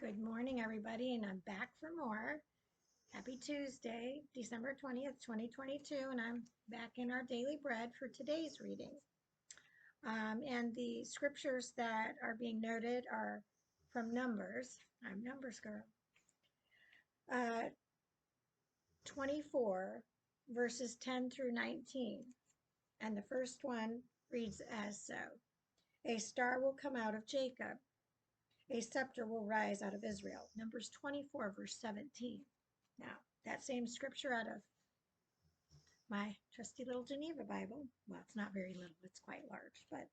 Good morning, everybody, and I'm back for more. Happy Tuesday, December 20th, 2022, and I'm back in our daily bread for today's reading. And the scriptures that are being noted are from Numbers. I'm Numbers girl. 24, verses 10 through 19. And the first one reads as so: A star will come out of Jacob, a scepter will rise out of Israel. Numbers 24, verse 17. Now, that same scripture out of my trusty little Geneva Bible. Well, it's not very little, it's quite large, but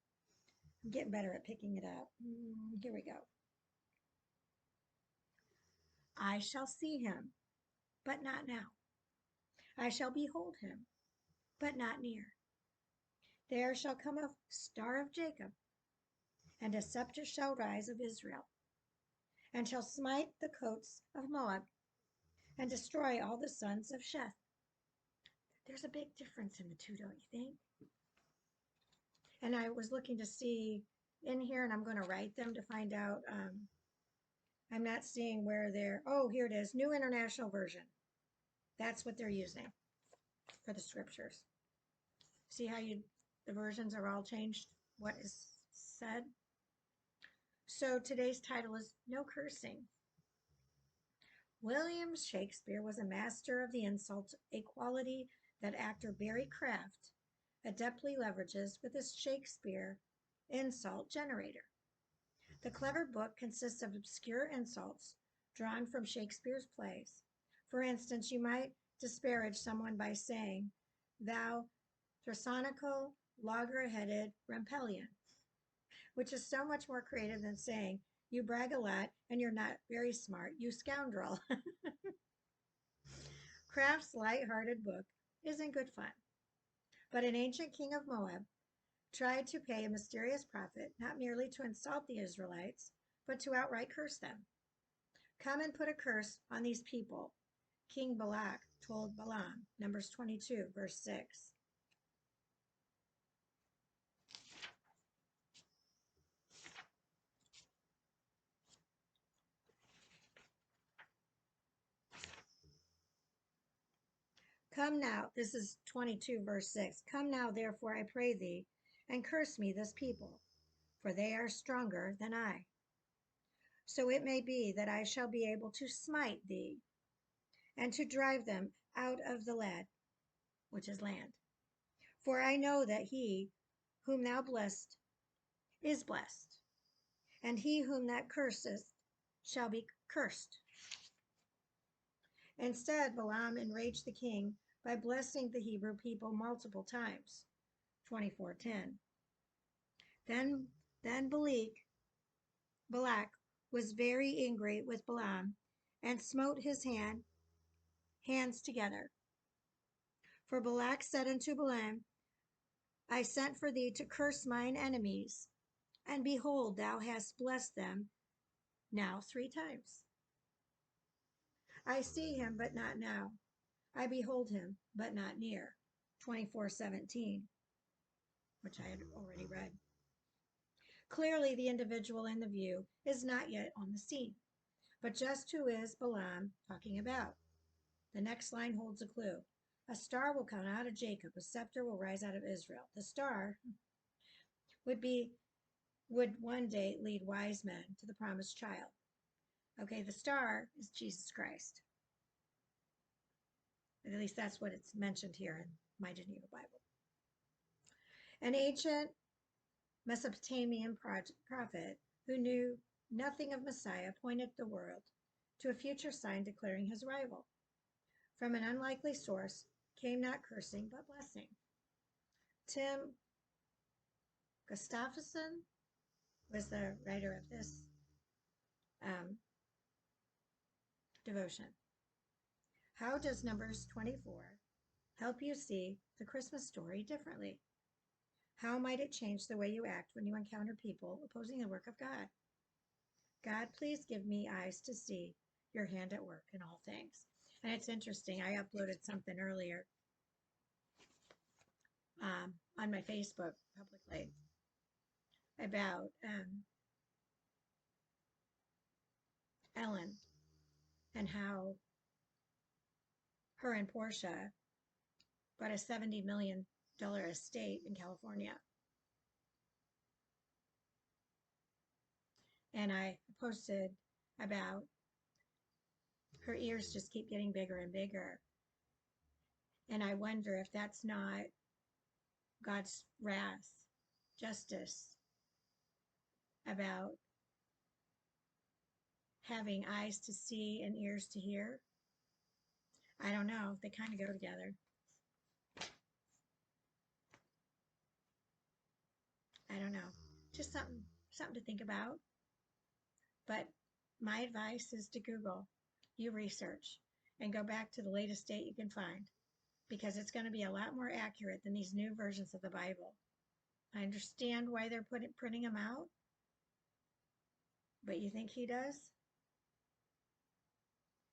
I'm getting better at picking it up. Here we go. I shall see him, but not now. I shall behold him, but not near. There shall come a star of Jacob, and a scepter shall rise of Israel, and shall smite the coasts of Moab, and destroy all the sons of Sheth. There's a big difference in the two, don't you think? And I was looking to see in here, and I'm going to write them to find out. I'm not seeing where they're, oh, here it is, New International Version. That's what they're using for the scriptures. See how the versions are all changed, what is said? So today's title is No Cursing. William Shakespeare was a master of the insult, a quality that actor Barry Kraft adeptly leverages with his Shakespeare insult generator. The clever book consists of obscure insults drawn from Shakespeare's plays. For instance, you might disparage someone by saying, "Thou thrasonical, logger-headed Rampellion," which is so much more creative than saying, "You brag a lot and you're not very smart, you scoundrel." Kraft's light-hearted book isn't good fun. But an ancient king of Moab tried to pay a mysterious prophet not merely to insult the Israelites, but to outright curse them. Come and put a curse on these people, King Balak told Balaam, Numbers 22, verse 6. Come now, this is 22, verse 6. Come now, therefore, I pray thee, and curse me this people, for they are stronger than I. So it may be that I shall be able to smite thee, and to drive them out of the land, which is land. For I know that he whom thou blessed is blessed, and he whom thou cursest shall be cursed. Instead, Balaam enraged the king by blessing the Hebrew people multiple times. 24:10. Then Balak was very angry with Balaam, and smote his hands together. For Balak said unto Balaam, I sent for thee to curse mine enemies, and behold, thou hast blessed them now 3 times. I see him, but not now. I behold him, but not near. 24:17, which I had already read. Clearly, the individual in the view is not yet on the scene. But just who is Balaam talking about? The next line holds a clue. A star will come out of Jacob, a scepter will rise out of Israel. The star would one day lead wise men to the promised child. Okay, the star is Jesus Christ. At least that's what it's mentioned here in my Geneva Bible. An ancient Mesopotamian prophet who knew nothing of Messiah pointed the world to a future sign declaring his arrival. From an unlikely source came not cursing but blessing. Tim Gustafsson was the writer of this devotion. How does Numbers 24 help you see the Christmas story differently? How might it change the way you act when you encounter people opposing the work of God? God, please give me eyes to see your hand at work in all things. And it's interesting, I uploaded something earlier on my Facebook publicly about Ellen and how her and Portia bought a $70 million estate in California. And I posted about her ears just keep getting bigger and bigger. And I wonder if that's not God's wrath, justice about having eyes to see and ears to hear. I don't know. They kind of go together. I don't know. Just something to think about. But my advice is to Google, you research, and go back to the latest date you can find, because it's going to be a lot more accurate than these new versions of the Bible. I understand why they're printing them out, but you think he does?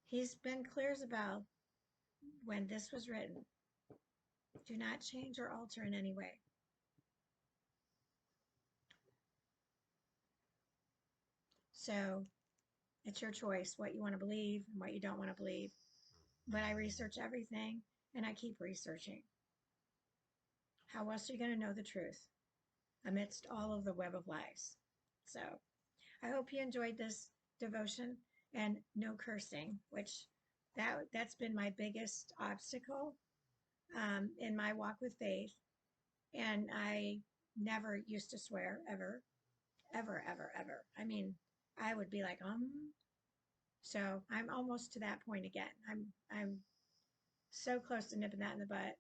He's been clear about when this was written. Do not change or alter in any way. So it's your choice what you want to believe and what you don't want to believe. But I research everything and I keep researching. How else are you going to know the truth amidst all of the web of lies? So I hope you enjoyed this devotion, and no cursing, which that's been my biggest obstacle in my walk with faith. And I never used to swear ever, ever, ever, ever. I mean, I would be like, So I'm almost to that point again. I'm so close to nipping that in the butt.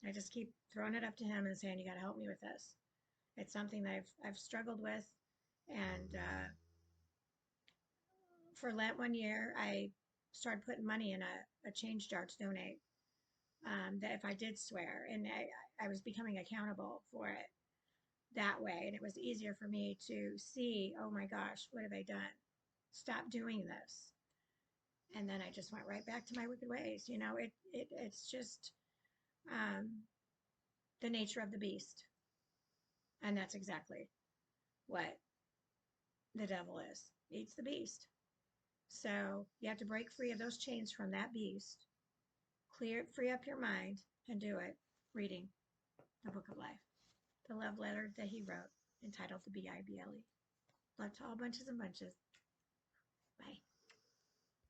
I just keep throwing it up to him and saying, "You got to help me with this." It's something that I've struggled with, and for Lent one year, I started putting money in a change jar to donate. That if I did swear, and I was becoming accountable for it that way, and it was easier for me to see, oh my gosh, what have I done? Stop doing this. And then I just went right back to my wicked ways. It's just um, the nature of the beast, and that's exactly what the devil is. Eats the beast. So you have to break free of those chains from that beast, free up your mind, and do it reading the book of life, the love letter that he wrote, entitled The Bible. Love to all bunches and bunches. Bye.